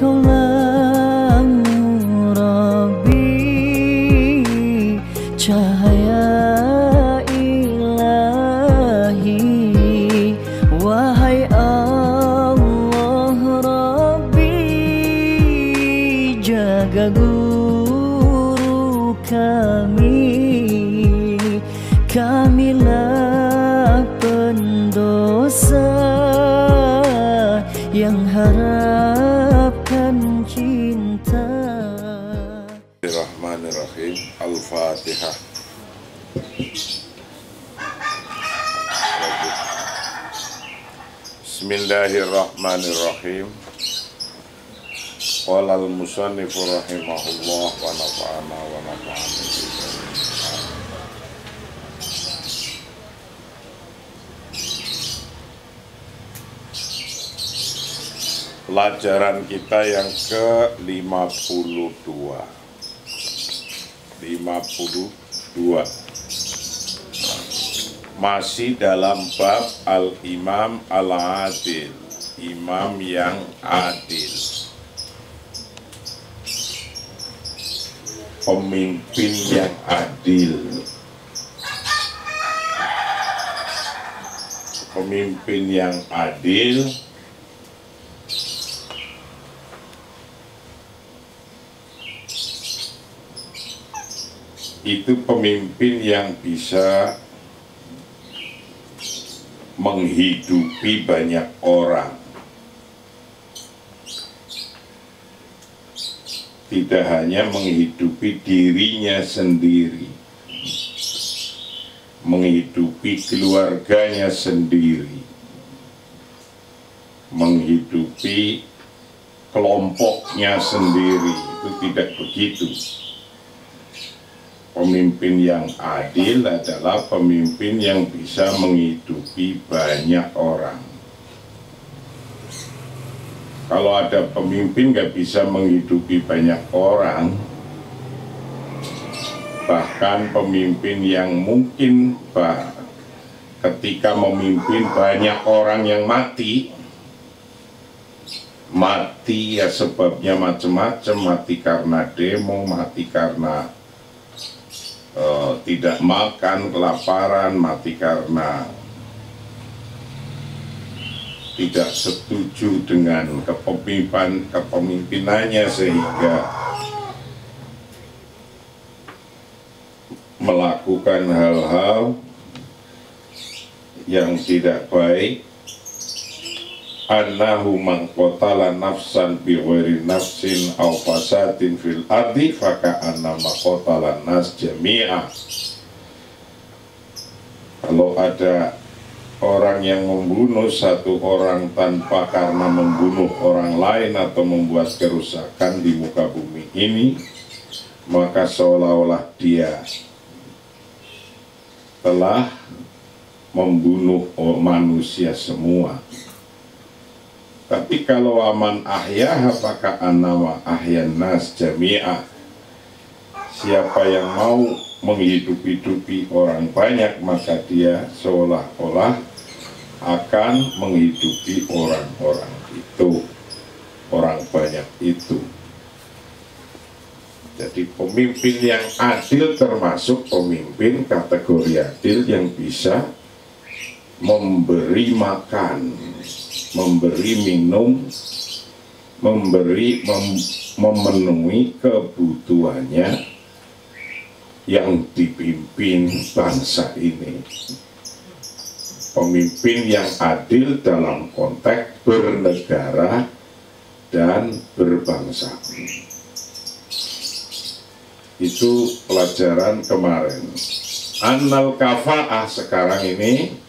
Kaulah Rabbi, cahaya ilahi. Wahai Allah Rabbi, jaga guru kami. Kamilah pendosa yang harapkan cinta. Bismillahirrahmanirrahim. Al-Fatihah. Bismillahirrahmanirrahim. Qala al-musannifu rahimahullah wa nafa'ana wa nafa'ana. Pelajaran kita yang ke-52. Masih dalam bab al-imam al-adil, imam yang adil, pemimpin yang adil. Pemimpin yang adil itu pemimpin yang bisa menghidupi banyak orang, tidak hanya menghidupi dirinya sendiri, menghidupi keluarganya sendiri, menghidupi kelompoknya sendiri. Itu tidak begitu. Pemimpin yang adil adalah pemimpin yang bisa menghidupi banyak orang. Kalau ada pemimpin nggak bisa menghidupi banyak orang, bahkan pemimpin yang mungkin ketika memimpin banyak orang yang mati ya sebabnya macam-macam, mati karena demo, mati karena tidak makan, kelaparan, mati karena tidak setuju dengan kepemimpinannya sehingga melakukan hal-hal yang tidak baik. Annahu man qatala nafsan bi ghairi nafsin aw fasadin fil ardi faka'annama qatala nas jami'a. Kalau ada orang yang membunuh satu orang tanpa karena membunuh orang lain atau membuat kerusakan di muka bumi ini, maka seolah-olah dia telah membunuh manusia semua. Tapi kalau aman ahyaha faka'annama ahyan nas jami'ah, siapa yang mau menghidupi orang banyak, maka dia seolah-olah akan menghidupi orang-orang itu, orang banyak itu. Jadi pemimpin yang adil termasuk pemimpin kategori adil yang bisa memberi makan, memberi minum, memenuhi kebutuhannya yang dipimpin bangsa ini. Pemimpin yang adil dalam konteks bernegara dan berbangsa. Itu pelajaran kemarin. Annal kafa'ah sekarang ini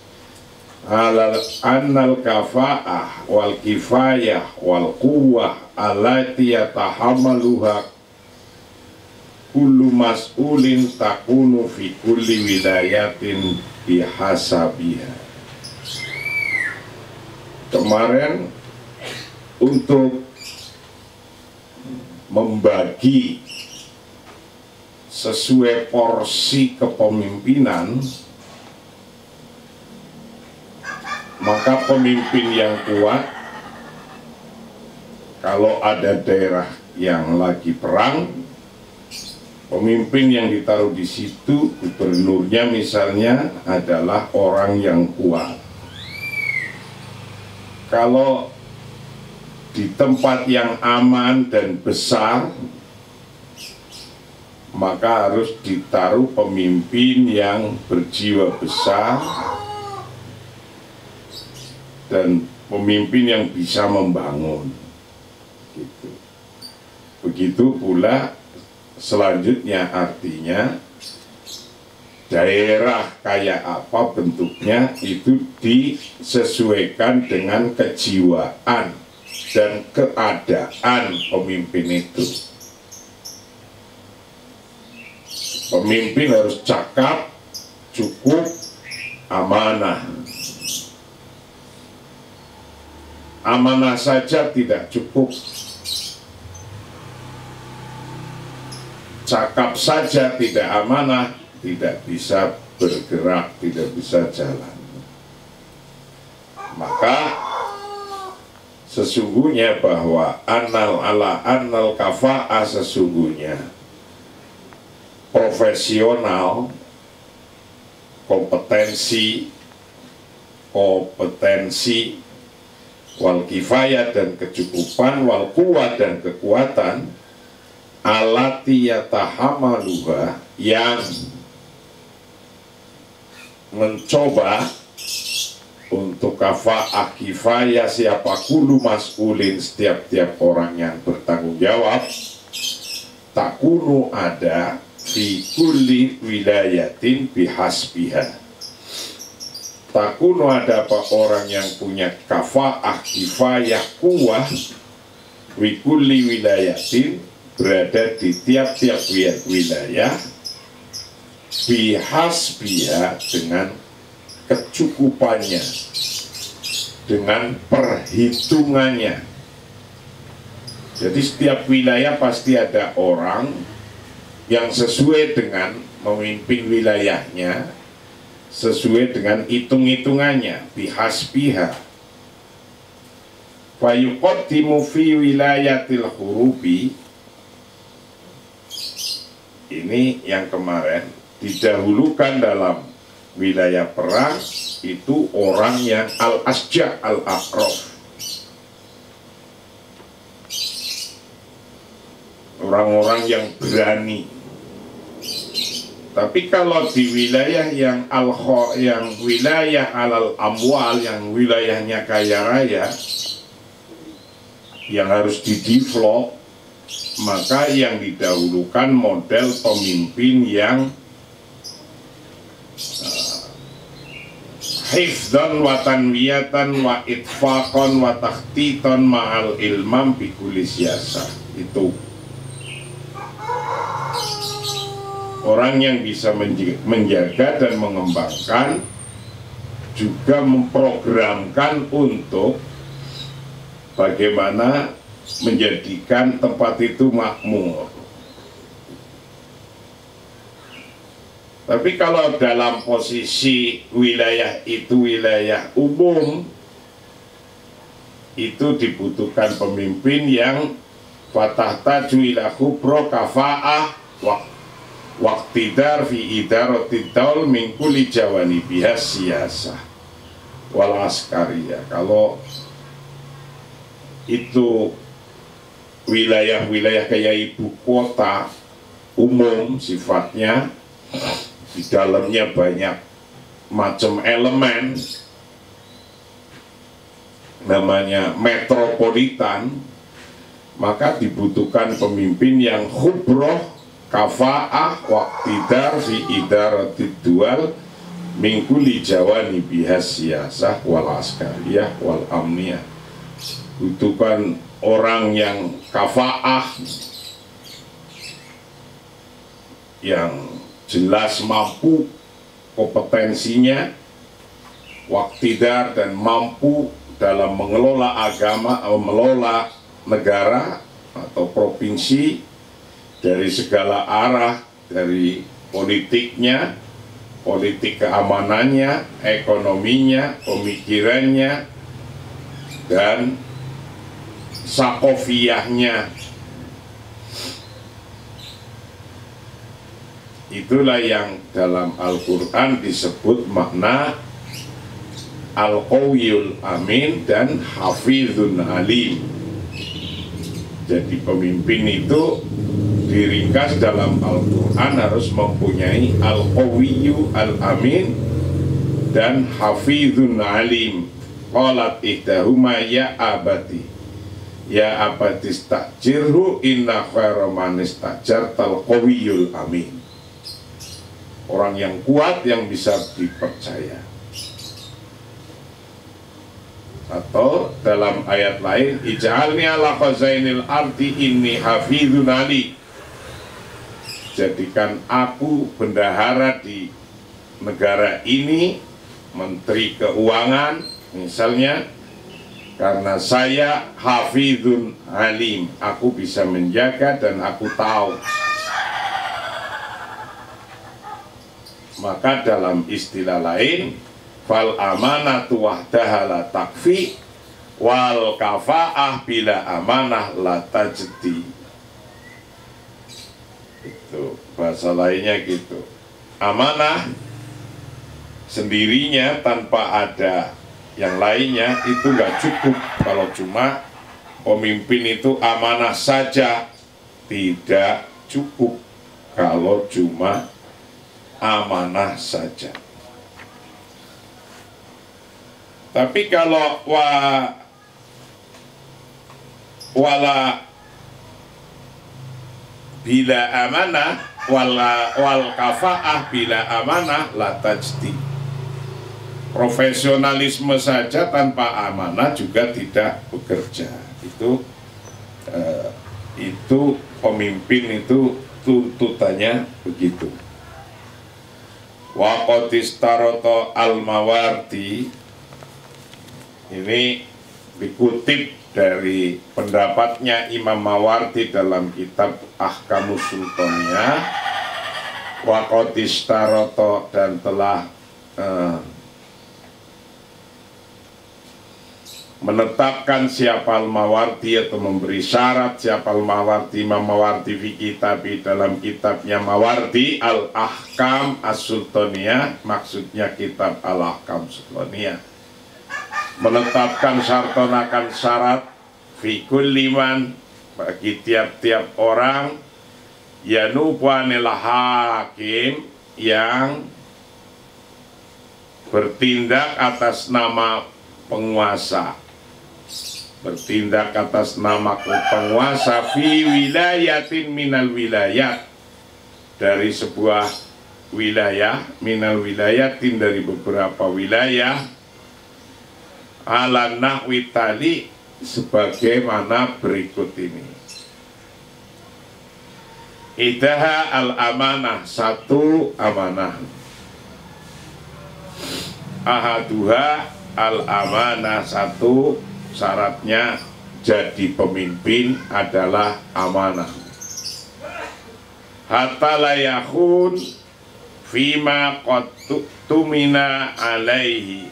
annal kafa'ah wal kifayah wal quwwah allati yatahamaluha kullu mas'ulin takunu fi kulli wilayatin bihasabiha. Kemarin untuk membagi sesuai porsi kepemimpinan, maka pemimpin yang kuat kalau ada daerah yang lagi perang, pemimpin yang ditaruh di situ, gubernurnya misalnya adalah orang yang kuat. Kalau di tempat yang aman dan besar, maka harus ditaruh pemimpin yang berjiwa besar dan pemimpin yang bisa membangun. Gitu. Begitu pula selanjutnya, artinya daerah kayak apa bentuknya itu disesuaikan dengan kejiwaan dan keadaan pemimpin itu. Pemimpin harus cakap, cukup, amanah. Amanah saja tidak cukup, cakap saja tidak amanah, tidak bisa bergerak, tidak bisa jalan. Maka sesungguhnya bahwa annal kafa'ah, sesungguhnya profesional, kompetensi wal kifayah dan kecukupan, wal kuwah dan kekuatan, alati yatahamaluha, yang mencoba untuk kafa'ah kifayah siapa kulu mas'ulin, setiap orang yang bertanggung jawab, takunu ada fi kulli wilayatin bihasbiha. Takunu ada apa orang yang punya kafa'ah kifayah kuwah fi kulli wilayatin, berada di tiap-tiap wilayah bihasbiha, dengan kecukupannya, dengan perhitungannya. Jadi setiap wilayah pasti ada orang yang sesuai dengan memimpin wilayahnya, sesuai dengan hitung-hitungannya, bihasbiha. Fayuqaddimu fi wilayatil hurubi, ini yang kemarin, didahulukan dalam wilayah perang itu orang yang al-asja' al-aqraf, orang-orang yang berani. Tapi kalau di wilayah yang wilayah alal amwal, yang wilayahnya kaya raya, yang harus didevelop, maka yang didahulukan model pemimpin yang hifdzan wa tanwiyatan wa itfaqan wa takhtitan ma'al ilmam bikuli siyasah. Itu orang yang bisa menjaga dan mengembangkan, juga memprogramkan untuk bagaimana menjadikan tempat itu makmur. Tapi kalau dalam posisi wilayah itu wilayah umum, itu dibutuhkan pemimpin yang fatahtaju ila khubra kafa'ah waqtidar fi idaratid daul min kulli jawanibiha siyasah wal askariyah. Kalau itu wilayah-wilayah kayak ibu kota umum sifatnya, di dalamnya banyak macam elemen, namanya metropolitan, maka dibutuhkan pemimpin yang khubroh kafa'ah waqtidar fi idaratid dual min kulli jawanibiha siyasah wal askariyah wal amniyah. Butuhkan orang yang kafa'ah, yang jelas mampu kompetensinya, waqtidar dan mampu dalam mengelola agama, mengelola negara atau provinsi dari segala arah, dari politiknya, politik keamanannya, ekonominya, pemikirannya, dan sakofiyahnya. Itulah yang dalam Al-Quran disebut makna Al-Qawiyul Amin dan Hafizun Alim. Jadi pemimpin itu diringkas dalam Al-Quran harus mempunyai Al-Qawiyu Al-Amin dan Hafizun Alim. Qalat ihdahuma ya abati istajirhu inna khaira man istajartal qawiyul amin. Orang yang kuat yang bisa dipercaya. Atau dalam ayat lain, ij'alni ala khazainil ardi inni hafizun ali. Jadikan aku bendahara di negara ini, menteri keuangan misalnya, karena saya hafizun alim, aku bisa menjaga dan aku tahu. Maka dalam istilah lain, fal amanatu wahdaha la takfi wal kafa'ah bila amanah la tajdi. Itu bahasa lainnya gitu. Amanah sendirinya tanpa ada yang lainnya itu nggak cukup. Kalau cuma pemimpin itu amanah saja tidak cukup. Kalau cuma amanah saja. Tapi kalau wala bila amanah wal kafa'ah bila amanah la tajdi. Profesionalisme saja tanpa amanah juga tidak bekerja. Itu pemimpin itu tuntutannya begitu. Wa qadistaroto al-Mawardi, ini dikutip dari pendapatnya Imam Mawardi dalam kitab Ahkamus Sultaniyah. Wa qadistaroto, dan telah menetapkan siapa al-Mawardi atau memberi syarat siapa al-Mawardi, Imam Mawardi fi kitabi, dalam kitabnya Mawardi Al-Ahkam As-Sultaniyah, maksudnya kitab Al-Ahkam Sultaniyah, menetapkan syartonakan syarat fi kulli man, bagi tiap-tiap orang, yanubanil hakim, yang bertindak atas nama penguasa, bertindak atas nama penguasa fi wilayatin minal wilayat, dari sebuah wilayah, minal wilayatin, dari beberapa wilayah, ala nahwi tali, sebagaimana berikut ini. Idaha al-amanah, satu amanah. Ahaduha al-amanah, satu syaratnya jadi pemimpin adalah amanah. Hatta la yakhun fima qad tumina alaihi,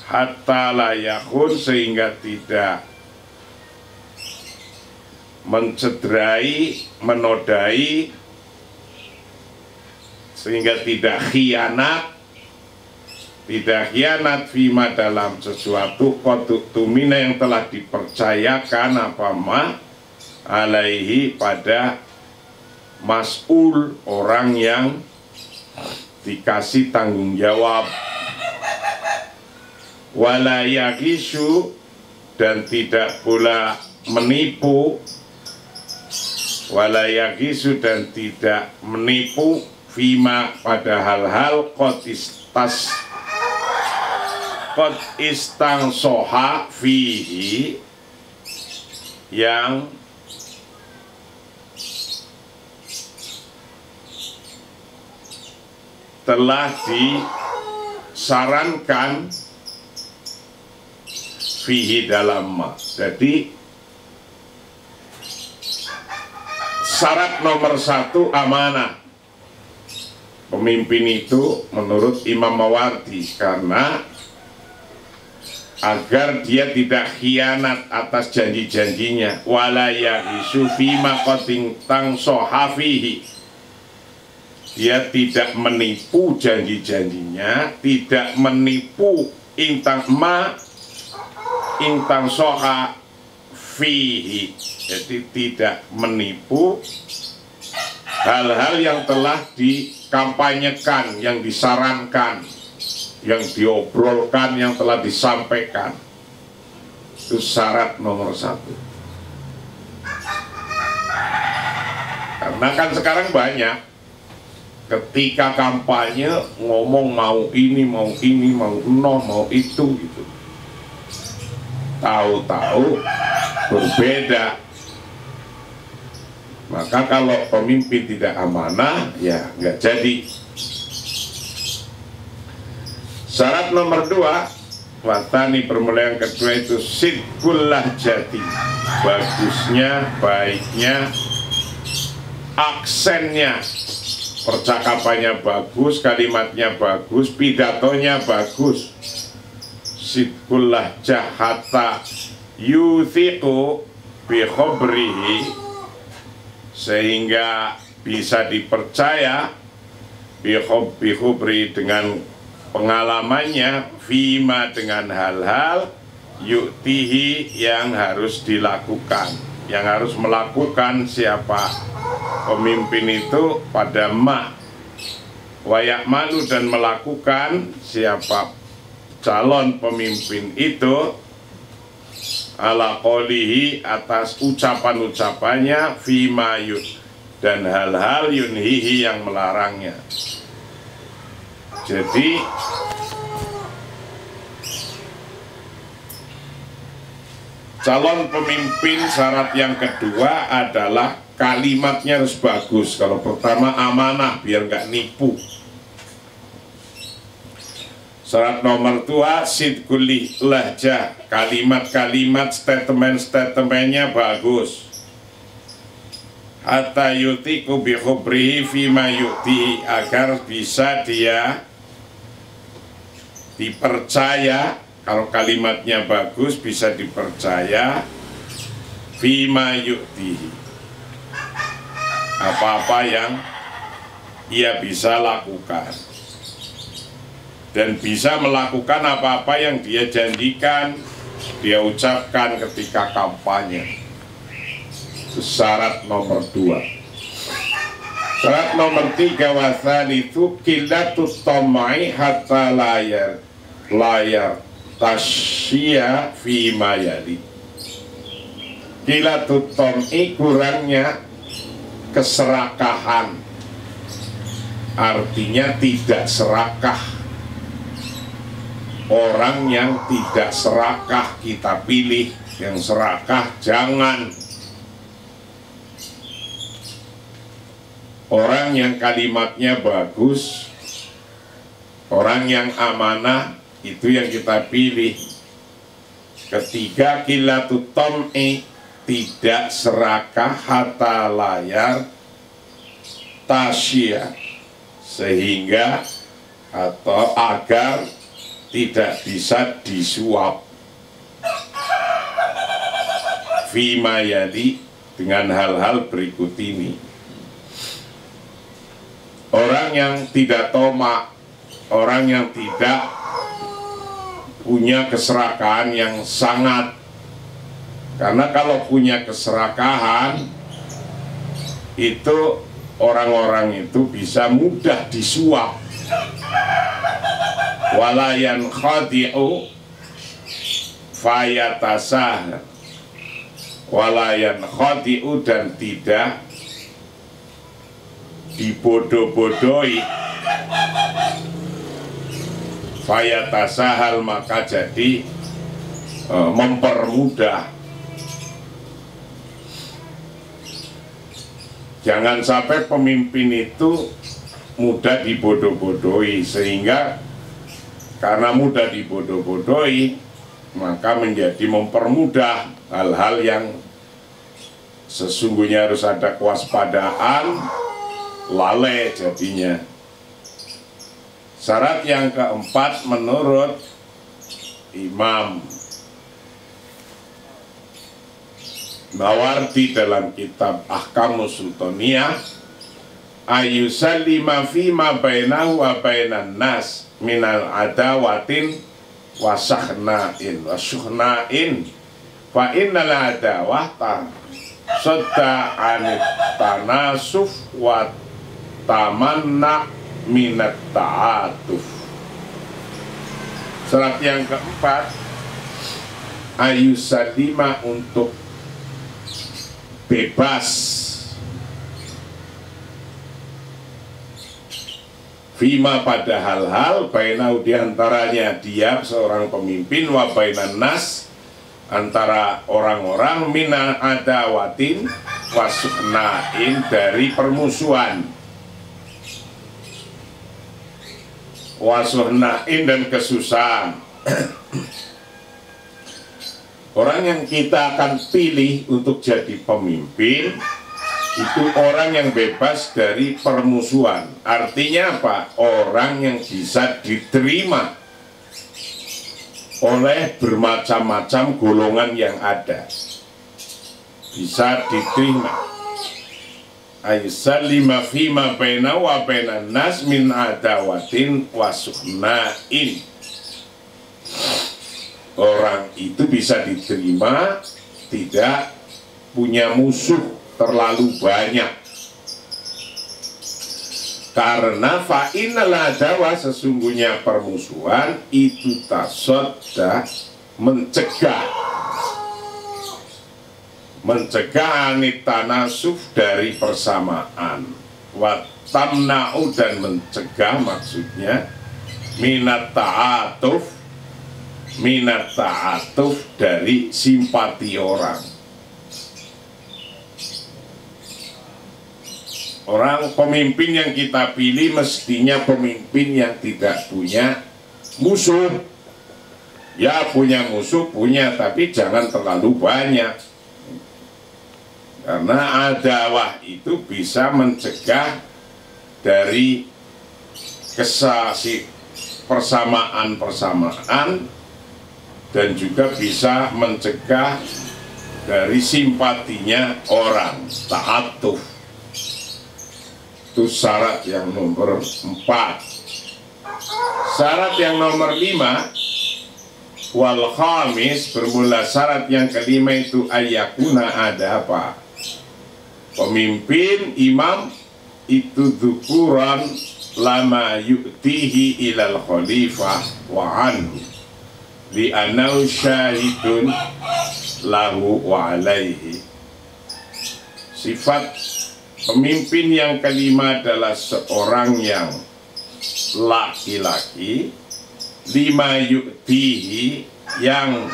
hatta la yakhun, sehingga tidak mencederai, menodai, sehingga tidak khianat, tidak khianat fima, dalam sesuatu qad tumina yang telah dipercayakan apa ma alaihi, pada mas'ul, orang yang dikasih tanggung jawab. Wala yagishu, dan tidak pula menipu. Wala yagishu, dan tidak menipu fima, pada hal-hal qad istang soha fihi, yang telah disarankan fihi, dalam ma. Jadi syarat nomor satu amanah pemimpin itu menurut Imam Mawardi, karena agar dia tidak khianat atas janji-janjinya, wala yahisu fima qatintang sohafihi, dia tidak menipu janji-janjinya, tidak menipu intang soha fihi, jadi tidak menipu hal-hal yang telah dikampanyekan, yang disarankan, yang diobrolkan, yang telah disampaikan. Itu syarat nomor 1. Karena kan sekarang banyak ketika kampanye ngomong mau ini, mau itu gitu. Tahu-tahu berbeda. Maka kalau pemimpin tidak amanah, ya nggak jadi. Syarat nomor 2, watani, permulaan kedua itu sidqul lahjati, bagusnya, baiknya, aksennya, percakapannya bagus, kalimatnya bagus, pidatonya bagus. Sidqul lahjah hatta yuthiqu bi khobrihi, sehingga bisa dipercaya bi khobri, dengan pengalamannya, fima, dengan hal-hal yuktihi, yang harus dilakukan, yang harus melakukan siapa pemimpin itu pada wayak malu, dan melakukan siapa calon pemimpin itu ala qolihi, atas ucapan-ucapannya, fima dan hal-hal yunhihi, yang melarangnya. Jadi calon pemimpin syarat yang kedua adalah kalimatnya harus bagus. Kalau pertama amanah, biar nggak nipu. Syarat nomor 2 sidqul lahjah, kalimat-kalimat, statement-statementnya bagus. Hatta yutiku bi khubrihi fima yukti, agar bisa dia dipercaya. Kalau kalimatnya bagus, bisa dipercaya fima yukti, apa-apa yang ia bisa lakukan, dan bisa melakukan apa-apa yang dia janjikan, dia ucapkan ketika kampanye. Itu syarat nomor 2. Syarat nomor 3, wasalitsu qillatut tamai hatta layar tasya fi mayali. Qillatut tamai, kurangnya keserakahan, artinya tidak serakah. Orang yang tidak serakah kita pilih, yang serakah jangan. Orang yang kalimatnya bagus, orang yang amanah, itu yang kita pilih. Ketiga, qillatut tam'i, tidak serakah, hatta layar tasya, sehingga atau agar tidak bisa disuap. Fima yali, dengan hal-hal berikut ini. Orang yang tidak tomak, orang yang tidak punya keserakahan yang sangat. Karena kalau punya keserakahan, itu orang-orang itu bisa mudah disuap. Walayan khadi'u fayatasah, walayan khadi'u, dan tidak dibodoh-bodohi. Fayatasahal, maka jadi mempermudah. Jangan sampai pemimpin itu mudah dibodoh-bodohi, sehingga karena mudah dibodoh-bodohi maka menjadi mempermudah hal-hal yang sesungguhnya harus ada kewaspadaan, lalai jadinya. Syarat yang keempat menurut Imam Mawardi dalam kitab Ahkamus Sultaniyah, ayusallima fima bainahu wa bainan nas minal adawatin wasahna'in wasuhna'in fa innal adawah sadda anit tanasuf wa tamanna minat ta'atuf. Syarat yang keempat, ayusalima untuk bebas fima pada hal-hal bainau diantaranya dia seorang pemimpin wa bainan nas antara orang-orang mina adawatin wasuknain dari permusuhan wasuhnain dan kesusahan. Orang yang kita akan pilih untuk jadi pemimpin itu orang yang bebas dari permusuhan. Artinya apa? Orang yang bisa diterima oleh bermacam-macam golongan yang ada, bisa diterima. Aysalima fima baina wa bainan nas min adawatin wasuhnain. Orang itu bisa diterima, tidak punya musuh terlalu banyak. Karena fa'inal adawa sesungguhnya permusuhan itu tasodda mencegah anitanasuf dari persamaan, watamna'u dan mencegah maksudnya minat ta'atuf dari simpati orang. Orang pemimpin yang kita pilih mestinya pemimpin yang tidak punya musuh. Ya punya musuh, punya, tapi jangan terlalu banyak. Karena adawah itu bisa mencegah dari persamaan-persamaan dan juga bisa mencegah dari simpatinya orang. Ta'atuf itu syarat yang nomor 4. Syarat yang nomor 5, wal khamis, bermula syarat yang kelima itu ayakuna ada apa? Pemimpin imam itu dzukuran lama yu'tihi ilal khalifah wa anhu li'anau syahidun lahu wa alaihi. Sifat pemimpin yang kelima adalah seorang yang laki-laki, lima yu'tihi, yang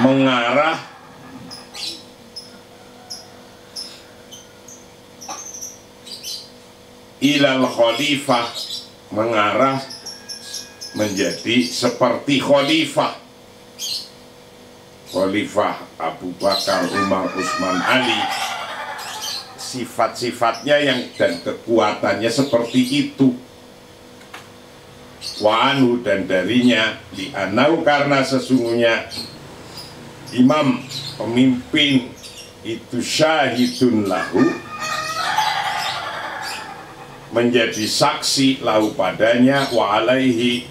mengarah ilal khalifah, mengarah menjadi seperti khalifah Abu Bakar, Umar, Utsman, Ali. Sifat-sifatnya yang dan kekuatannya seperti itu. Wa anhu, dan darinya, li'anau, karena sesungguhnya imam, pemimpin itu syahidun lahu, menjadi saksi lahu padanya, wa alaihi,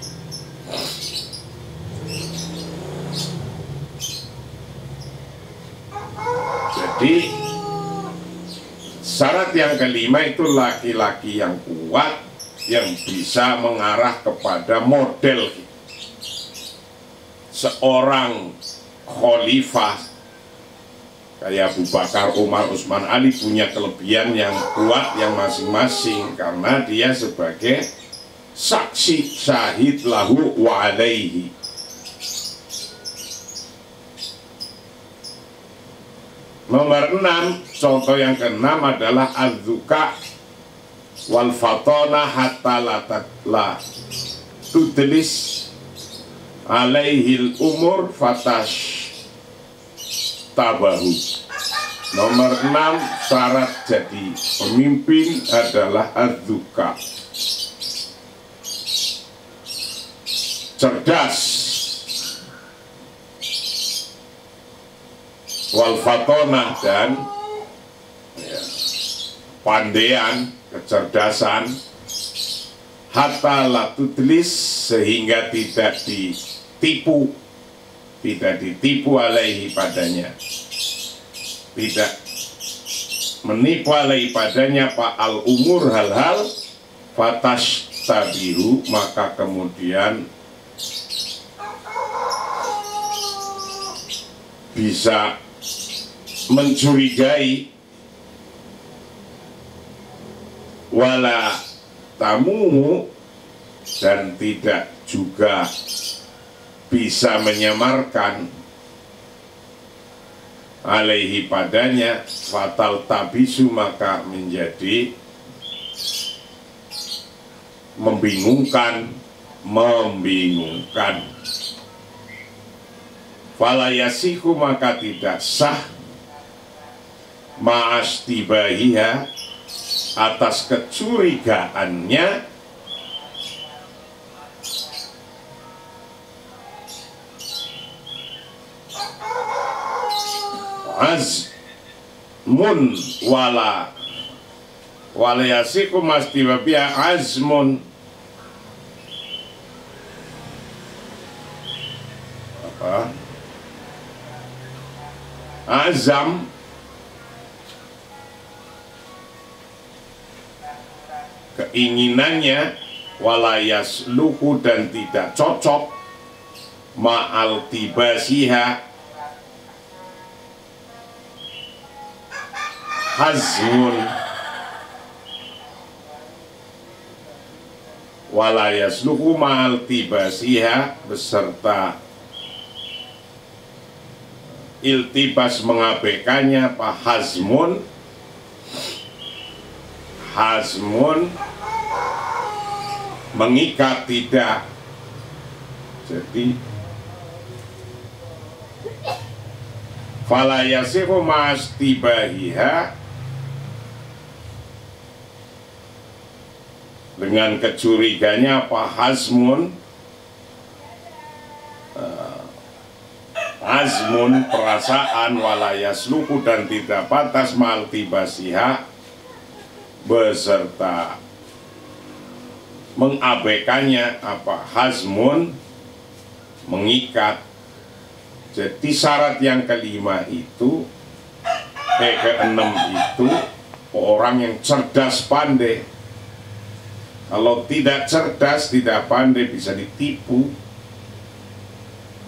jadi syarat yang kelima itu laki-laki yang kuat, yang bisa mengarah kepada model seorang khalifah kayak Abu Bakar, Umar, Utsman, Ali, punya kelebihan yang kuat yang masing-masing karena dia sebagai saksi, syahid lahu wa alaihi. Nomor 6, contoh yang ke-6 adalah az-zuka wal fatona hatta la tudlis alaihil umur fatash tabahu. Nomor 6, syarat jadi pemimpin adalah az-zuka, cerdas. wal fatonah, dan ya, pandean, kecerdasan, hatta la tutlis, sehingga tidak ditipu, alaihi padanya, tidak menipu alaihi padanya pak al umur, hal-hal fatash tabiru, maka kemudian bisa mencurigai, wala tamuhu, dan tidak juga bisa menyamarkan alaihi padanya, fatal tabisu, maka menjadi membingungkan. Fala yasihu, maka tidak sah ma'astibahiha, atas kecurigaannya, azmun wala yasiku mastibabiha azmun, apa, azam, keinginannya, walayas luhu, dan tidak cocok, ma'al tibasiha, hazmun, walayas luhu ma'al tibasiha, beserta iltibas, mengabaikannya, apa, hazmun, mengikat, tidak. Jadi fala yasihu mastibahiha, dengan kecuriganya, apa, hazmun, azmun, perasaan, walayas luku, dan tidak batas, maltibasiha, beserta mengabaikannya, apa, hazmun, mengikat. Jadi syarat yang kelima itu, keenam itu, orang yang cerdas pandai. Kalau tidak cerdas, tidak pandai, bisa ditipu.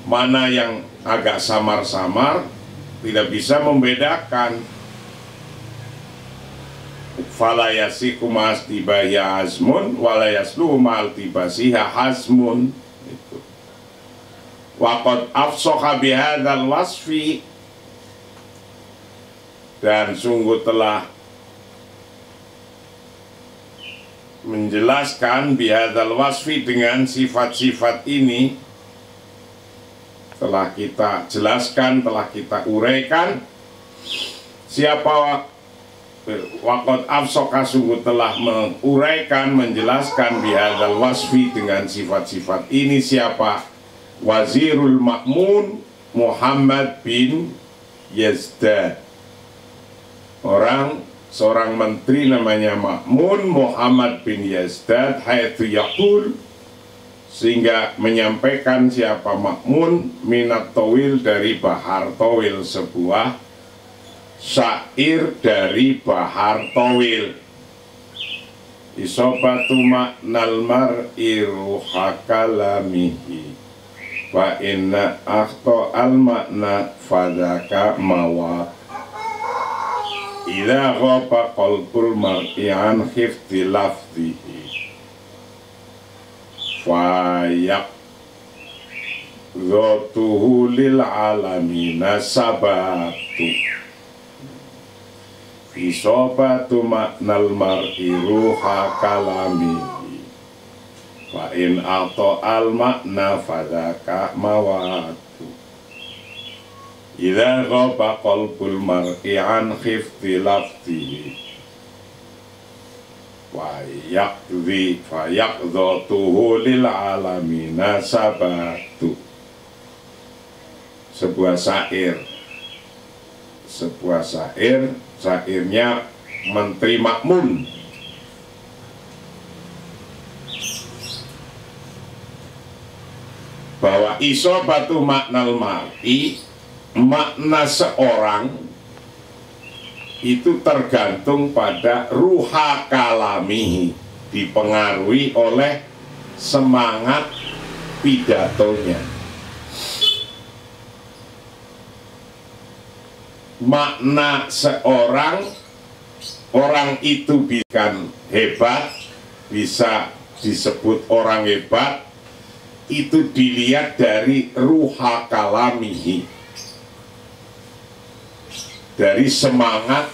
Mana yang agak samar-samar, tidak bisa membedakan. Fala yasiku ma'astibahya hazmun, wala yasluhu ma'altibasiha hazmun. Waqad afsoha bihadzal wasfi, dan sungguh telah menjelaskan bihadzal wasfi, dengan sifat-sifat ini telah kita jelaskan, telah kita uraikan. Siapa waqad afsoha, sungguh telah menguraikan, menjelaskan bihadzal wasfi, dengan sifat-sifat ini, siapa? Wazirul Ma'mun Muhammad bin Yazdad, seorang menteri namanya Ma'mun Muhammad bin Yazdad, haitsu yaqul, sehingga menyampaikan, siapa Ma'mun, minat tawil, dari Bahar Tawil, sebuah syair dari Bahar Tawil. Isobatu ma'nal mar'i ruha kalamihi, wa inna akhto al makna fadaka mawat, idza ghaba qalbul mar'i an khifti lafzihi, fayak zotuhu lil alamina sabatu, isobatu maknal mar'i ruha kalamihi, wa in ato al makna fadaka mawatu, idza ghaba qalbul mar'i an khifti lafzihi, wa yakdhatuhu lil alamina sabatu. Sebuah syair sebuah syair, syairnya Menteri Makmun. Bahwa isobatu maknal mar'i, makna seorang itu tergantung pada ruha kalamihi, dipengaruhi oleh semangat pidatonya. Makna seorang, orang itu bisa hebat, bisa disebut orang hebat, itu dilihat dari ruha kalamihi, dari semangat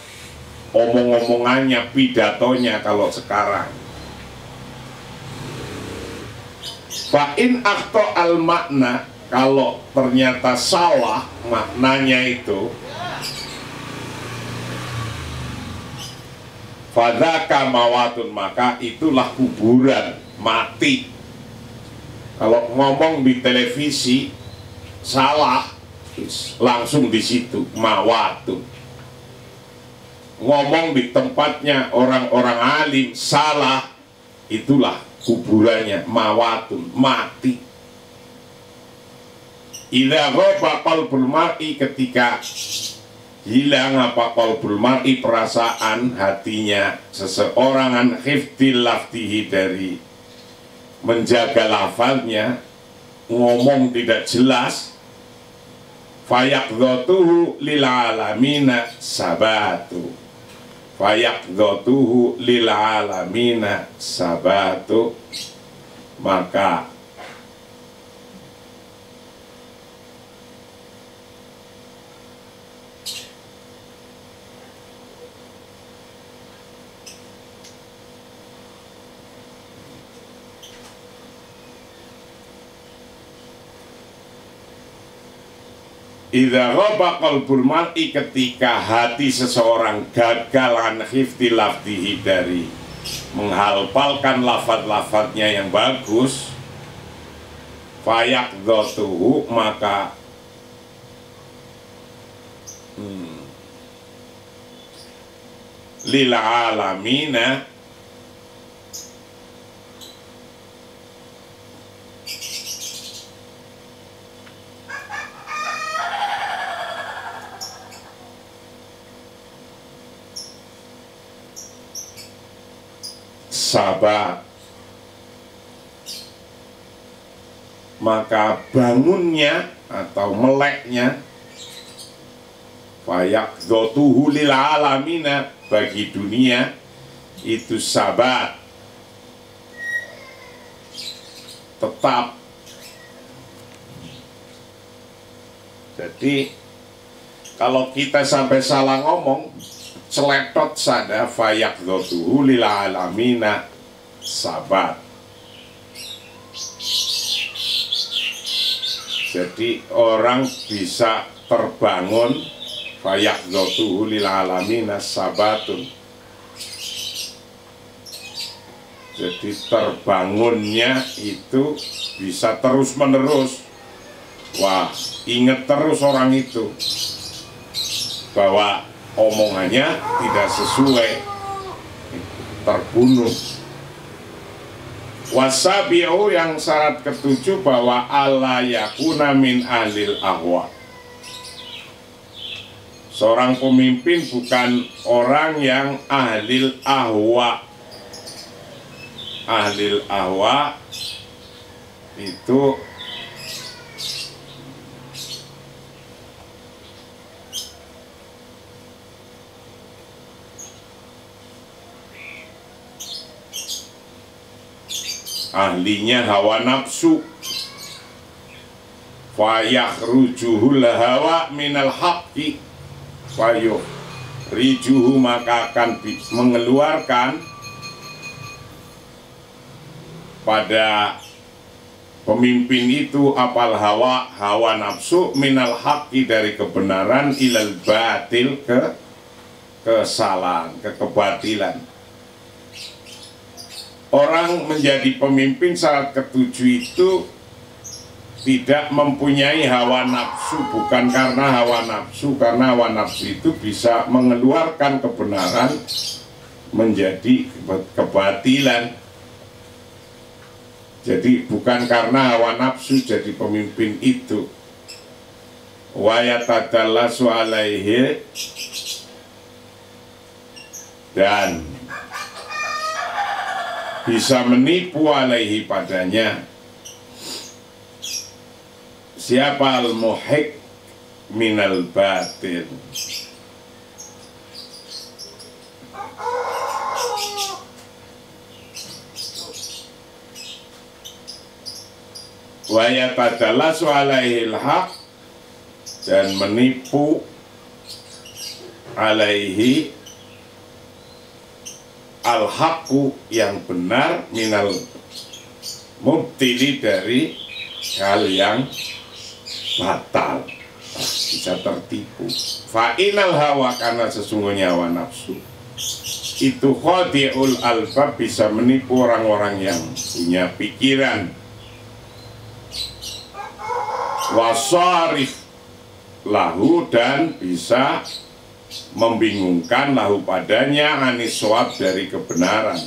omong-omongannya, pidatonya kalau sekarang. Fa'in akto al makna, kalau ternyata salah maknanya itu, fadzaka mawatun, maka itulah kuburan, mati. Kalau ngomong di televisi salah, langsung di situ mawatun. Ngomong di tempatnya orang-orang alim salah, itulah kuburannya, mawatun, mati. Idza ghaba qalbul mar'i, ketika hilang apa qalbul mar'i, perasaan hatinya seseorang, an khiftil laftihi, dari menjaga lafalnya, ngomong tidak jelas, fayaqdhatuhu lil alamina sabatu, fayaqdhatuhu lil alamina sabatu, maka idza ghaba qalbul mar'i, ketika hati seseorang gagal an khifti lafdihi, dari menghafalkan lafaz-lafaznya yang bagus, fayaqdhatuhu, maka lil alamina, sabat, maka bangunnya atau meleknya, fayaqdhatuhu lil alamina, bagi dunia itu sabat, tetap. Jadi kalau kita sampai salah ngomong, celetot sada, fayaqdhatuhu lil alamina sabat. Jadi orang bisa terbangun, fayaqdhatuhu lil alamina sabatun. Jadi terbangunnya itu bisa terus menerus. Wah, ingat terus orang itu bahwa omongannya tidak sesuai, terbunuh. Wasabi'u, yang syarat ketujuh, bahwa alla yakuna min ahlil ahwa, seorang pemimpin bukan orang yang ahlil ahwa. Ahlil ahwa itu ahlinya hawa nafsu, fayakhrujuhul hawa minal haqqi, fayukhrijuhu, maka akan mengeluarkan pada pemimpin itu apal hawa, hawa nafsu, minal haqqi, dari kebenaran, ilal batil, ke kesalahan, ke kebatilan. Orang menjadi pemimpin syarat ketujuh itu tidak mempunyai hawa nafsu, bukan karena hawa nafsu, karena hawa nafsu itu bisa mengeluarkan kebenaran menjadi kebatilan. Jadi bukan karena hawa nafsu jadi pemimpin itu. Wa yatadallasu alaihi, dan bisa menipu alaihi padanya. Siapa al-muhiq minal batil? Wa yatadallasu alaihi al-haq, dan menipu alaihi al-haqqu yang benar minal mubtili dari hal yang batal, bisa tertipu. Fa'inal hawa, karena sesungguhnya hawa nafsu itu khadi'ul albab, bisa menipu orang-orang yang punya pikiran. Wasarif lahu, dan bisa membingungkan lahu padanya aniswab, dari kebenaran.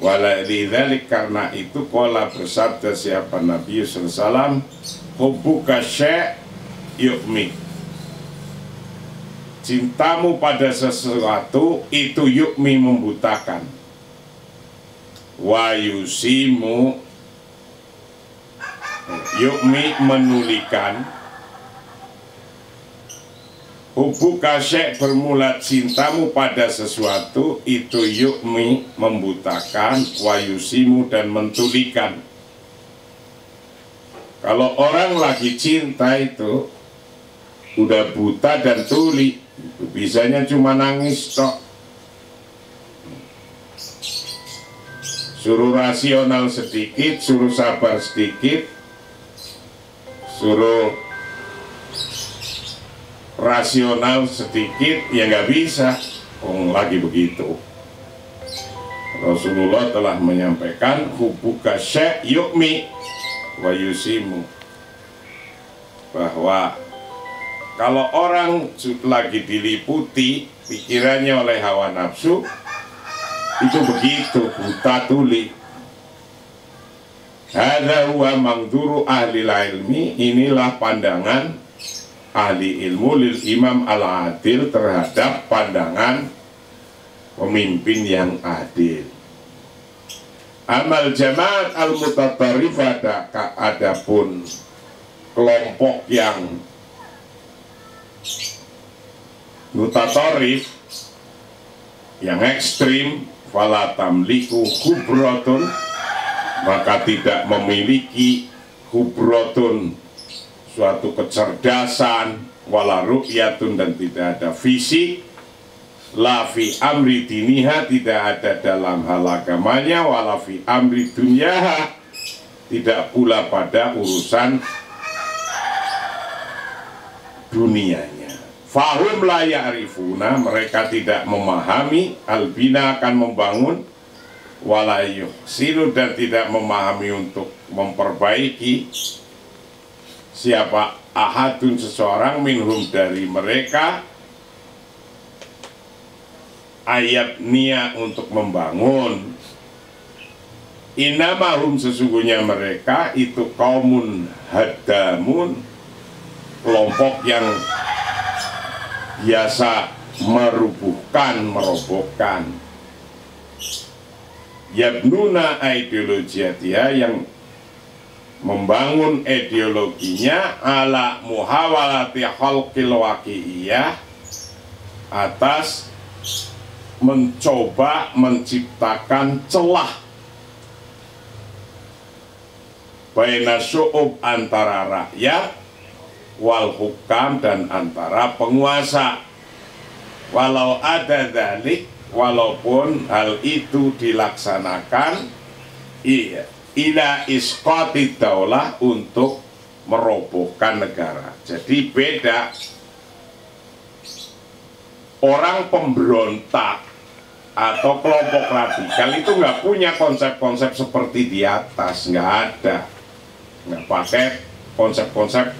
Waladzalik, karena itu qala, bersabda siapa Nabi sallallahu alaihi wasallam, hubbuka syai' yu'mi, cintamu pada sesuatu itu yu'mi, membutakan. Wa yusimu, yu'mi, menulikan. Hubbuka syai', bermula cintamu pada sesuatu itu yu'mi, membutakan. Wa yusimu, dan mentulikan. Kalau orang lagi cinta itu udah buta dan tuli, bisanya cuma nangis tok. Suruh rasional sedikit, suruh sabar sedikit, suruh rasional sedikit, ya nggak bisa. Lagi begitu. Rasulullah telah menyampaikan hubbuka syai' yu'mi wa yusimu, bahwa kalau orang lagi diliputi pikirannya oleh hawa nafsu, itu begitu, buta tuli. Hadza huwa mangduru ahli ilmi, inilah pandangan ahli ilmu lil imam al-adil, terhadap pandangan pemimpin yang adil. Amal jamaat al-mutatarrifah, adapun kelompok yang mutatarrif, yang ekstrim, fala tamliku khubratun, maka tidak memiliki khubratun, suatu kecerdasan, wala ru'yatun, dan tidak ada fisik, la fi amri diniha, tidak ada dalam hal agamanya, wala fi amri dunyaha, tidak pula pada urusan dunianya. Fahum la ya'rifuna, mereka tidak memahami, albina, akan membangun, wala yuhsinu, dan tidak memahami untuk memperbaiki. Siapa ahadun, seseorang, minhum, dari mereka, ayat niat, untuk membangun. Inamahum, sesungguhnya mereka itu kaumun hadamun, kelompok yang biasa merubuhkan, merobohkan. Yabnuna ideologiatia, yang membangun ideologinya ala muhawalati khalqil waqi'iyah, atas mencoba menciptakan celah baina syu'ub, antara rakyat, wal hukam, dan antara penguasa. Walau ada dzalik, walaupun hal itu dilaksanakan ila isqatid daulah, untuk merobohkan negara. Jadi beda, orang pemberontak atau kelompok radikal itu nggak punya konsep-konsep seperti di atas, nggak ada. nggak pakai konsep-konsep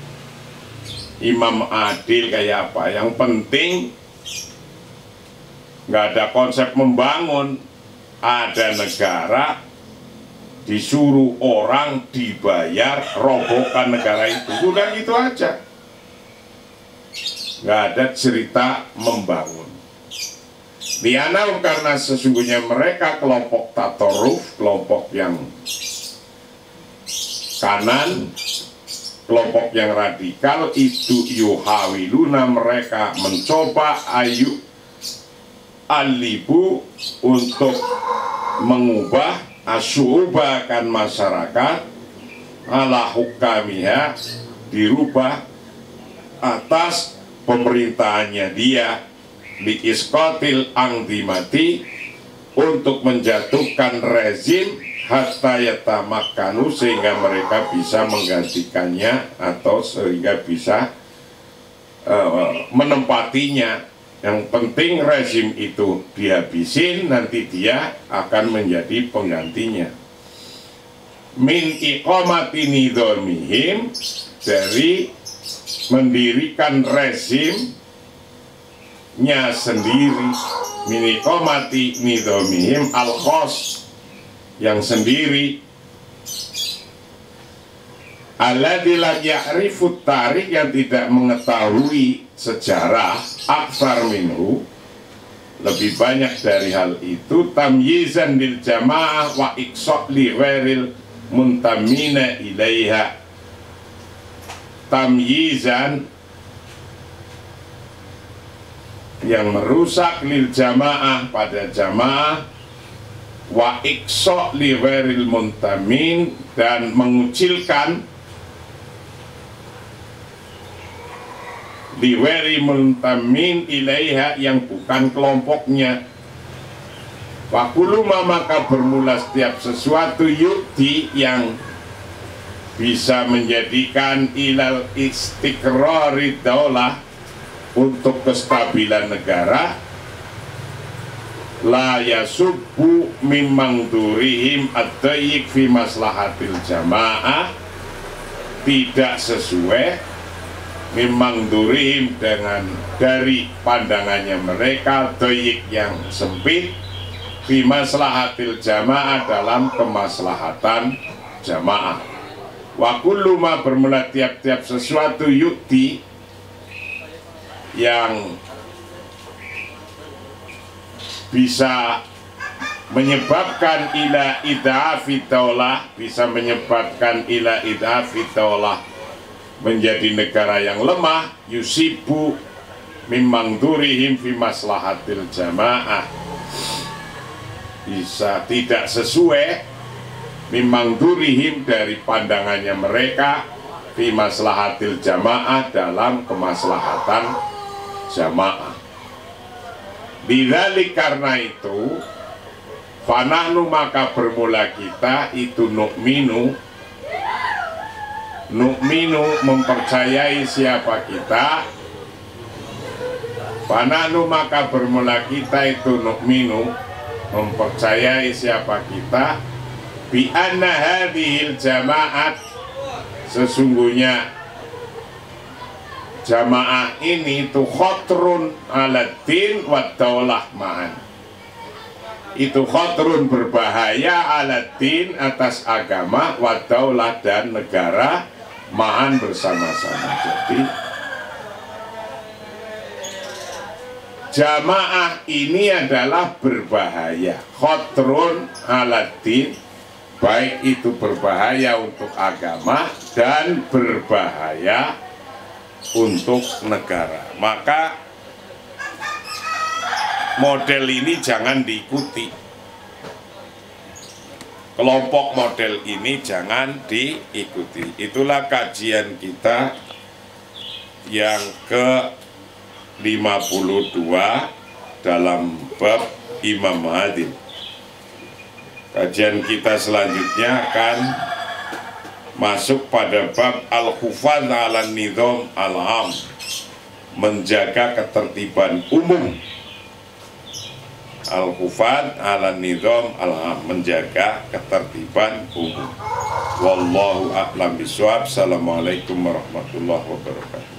imam adil kayak apa. Yang penting nggak ada konsep membangun, ada negara disuruh orang dibayar robohkan negara itu, udah gitu aja, nggak ada cerita membangun. Lianau karena sesungguhnya mereka kelompok tatoruf, kelompok yang kanan, kelompok yang radikal itu yuhawiluna, mereka mencoba alibu untuk mengubah asyubakan masyarakat ala hukamiha, dirubah atas pemerintahannya dia, di iskotil angdimati, untuk menjatuhkan rezim hatta yatamakanu, sehingga mereka bisa menggantikannya atau sehingga bisa menempatinya. Yang penting rezim itu dihabisin, nanti dia akan menjadi penggantinya. Min iqamati nidhamihim, dari mendirikan rezimnya sendiri. Min iqamati nidhamihim al-khos, yang sendiri. Alladzi la ya'rifut tarikh, yang tidak mengetahui sejarah, aksar minhu, lebih banyak dari hal itu, tamyizan lil jamaah wa iqsa' li ghairil muntamina ilaiha, tamyizan yang merusak lil jamaah pada jamaah, wa iqsa' li ghairil muntamin, dan mengucilkan liweri muntamin ilaiha, yang bukan kelompoknya. Wakuluma, maka bermula setiap sesuatu yukti, yang bisa menjadikan ilal istiqrari daulah, untuk kestabilan negara, la yasubbu mimang durihim ad-dayiq fi maslahatil jamaah, tidak sesuai mimang durihim, dengan dari pandangannya mereka, doyik yang sempit, fi maslahatil jamaah, dalam kemaslahatan jamaah. Wa kullu ma, bermula tiap-tiap sesuatu, yukti, yang bisa menyebabkan ila idha'afi daulah, bisa menyebabkan ila idha'afi daulah, menjadi negara yang lemah, yusibu mimang durihim fi maslahatil jamaah, bisa tidak sesuai mimang durihim, dari pandangannya mereka, fi maslahatil jamaah, dalam kemaslahatan jamaah. Bidzalik, karena itu, fanahnu, maka bermula kita itu nu'minu, mempercayai siapa kita. Fanahnu, maka bermula kita itu nu'minu, mempercayai siapa kita. Bi anna hadhil jama'at, sesungguhnya jamaah ini itu khotrun ala din wa daulah ma'an, itu khotrun, berbahaya, ala din, atas agama, wa daulah, dan negara, ma'an, bersama-sama. Jadi jamaah ini adalah berbahaya, khotrun ala din, baik itu berbahaya untuk agama dan berbahaya untuk negara. Maka model ini jangan diikuti. Kelompok model ini jangan diikuti. Itulah kajian kita yang ke-52 dalam bab Imam Adil. Kajian kita selanjutnya akan masuk pada bab al-hufadz 'ala nizam al-'am, menjaga ketertiban umum al-hufad ala nizam menjaga ketertiban umum. Wallahu a'lam bishawab. Assalamualaikum warahmatullahi wabarakatuh.